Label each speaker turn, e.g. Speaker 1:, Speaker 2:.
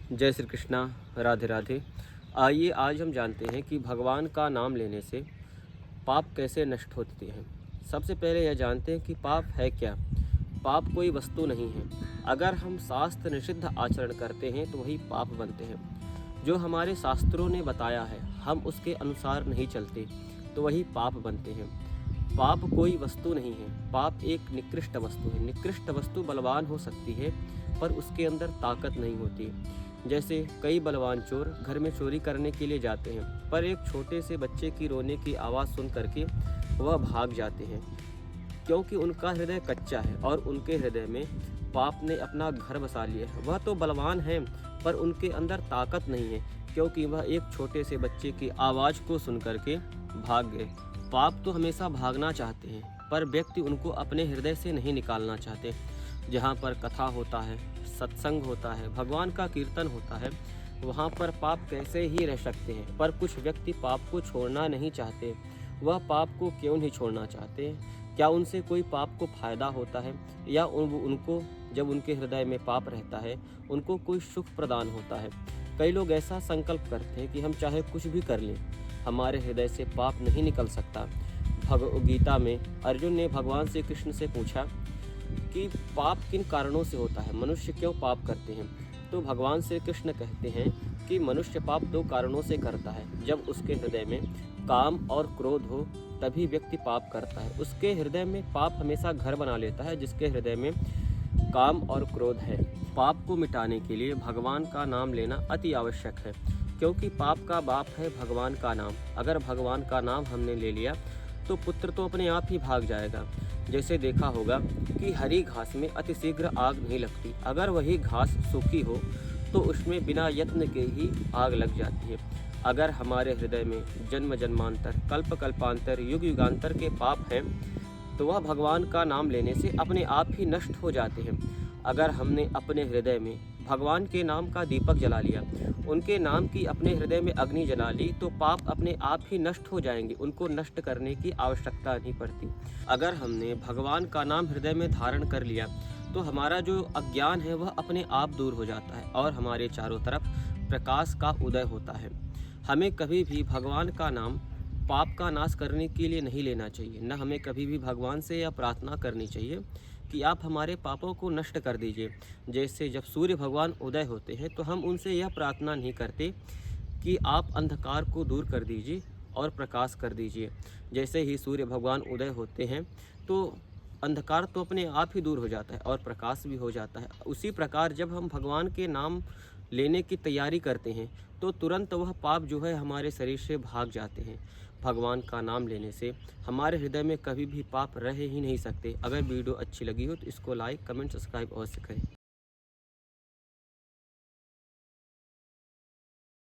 Speaker 1: जय श्री कृष्णा। राधे राधे। आइए आज हम जानते हैं कि भगवान का नाम लेने से पाप कैसे नष्ट होते हैं। सबसे पहले यह जानते हैं कि पाप है क्या। पाप कोई वस्तु नहीं है। अगर हम शास्त्र निषिद्ध आचरण करते हैं तो वही पाप बनते हैं। जो हमारे शास्त्रों ने बताया है हम उसके अनुसार नहीं चलते तो वही पाप बनते हैं। पाप कोई वस्तु नहीं है। पाप एक निकृष्ट वस्तु है। निकृष्ट वस्तु बलवान हो सकती है पर उसके अंदर ताकत नहीं होती। जैसे कई बलवान चोर घर में चोरी करने के लिए जाते हैं पर एक छोटे से बच्चे की रोने की आवाज़ सुन करके वह भाग जाते हैं, क्योंकि उनका हृदय कच्चा है और उनके हृदय में पाप ने अपना घर बसा लिया है। वह तो बलवान हैं पर उनके अंदर ताकत नहीं है, क्योंकि वह एक छोटे से बच्चे की आवाज़ को सुन करके भाग गए। पाप तो हमेशा भागना चाहते हैं पर व्यक्ति उनको अपने हृदय से नहीं निकालना चाहते। जहाँ पर कथा होता है, सत्संग होता है, भगवान का कीर्तन होता है, वहाँ पर पाप कैसे ही रह सकते हैं। पर कुछ व्यक्ति पाप को छोड़ना नहीं चाहते। वह पाप को क्यों नहीं छोड़ना चाहते? क्या उनसे कोई पाप को फायदा होता है या उनको जब उनके हृदय में पाप रहता है उनको कोई सुख प्रदान होता है? कई लोग ऐसा संकल्प करते हैं कि हम चाहे कुछ भी कर लें हमारे हृदय से पाप नहीं निकल सकता। भगवद गीता में अर्जुन ने भगवान श्री कृष्ण से पूछा कि पाप किन कारणों से होता है, मनुष्य क्यों पाप करते हैं? तो भगवान श्री कृष्ण कहते हैं कि मनुष्य पाप दो कारणों से करता है। जब उसके हृदय में काम और क्रोध हो तभी व्यक्ति पाप करता है। उसके हृदय में पाप हमेशा घर बना लेता है जिसके हृदय में काम और क्रोध है। पाप को मिटाने के लिए भगवान का नाम लेना अति आवश्यक है, क्योंकि पाप का बाप है भगवान का नाम। अगर भगवान का नाम हमने ले लिया तो पुत्र तो अपने आप ही भाग जाएगा। जैसे देखा होगा कि हरी घास में अतिशीघ्र आग नहीं लगती। अगर वही घास सूखी हो तो उसमें बिना यत्न के ही आग लग जाती है। अगर हमारे हृदय में जन्म जन्मांतर, कल्प कल्पांतर, युग युगांतर के पाप हैं तो वह भगवान का नाम लेने से अपने आप ही नष्ट हो जाते हैं। अगर हमने अपने हृदय में भगवान के नाम का दीपक जला लिया, उनके नाम की अपने हृदय में अग्नि जला ली, तो पाप अपने आप ही नष्ट हो जाएंगे। उनको नष्ट करने की आवश्यकता नहीं पड़ती। अगर हमने भगवान का नाम हृदय में धारण कर लिया तो हमारा जो अज्ञान है वह अपने आप दूर हो जाता है और हमारे चारों तरफ प्रकाश का उदय होता है। हमें कभी भी भगवान का नाम पाप का नाश करने के लिए नहीं लेना चाहिए। न हमें कभी भी भगवान से यह प्रार्थना करनी चाहिए कि आप हमारे पापों को नष्ट कर दीजिए। जैसे जब सूर्य भगवान उदय होते हैं तो हम उनसे यह प्रार्थना नहीं करते कि आप अंधकार को दूर कर दीजिए और प्रकाश कर दीजिए। जैसे ही सूर्य भगवान उदय होते हैं तो अंधकार तो अपने आप ही दूर हो जाता है और प्रकाश भी हो जाता है। उसी प्रकार जब हम भगवान के नाम लेने की तैयारी करते हैं तो तुरंत वह पाप जो है हमारे शरीर से भाग जाते हैं। भगवान का नाम लेने से हमारे हृदय में कभी भी पाप रह ही नहीं सकते। अगर वीडियो अच्छी लगी हो तो इसको लाइक, कमेंट, सब्सक्राइब अवश्य करें।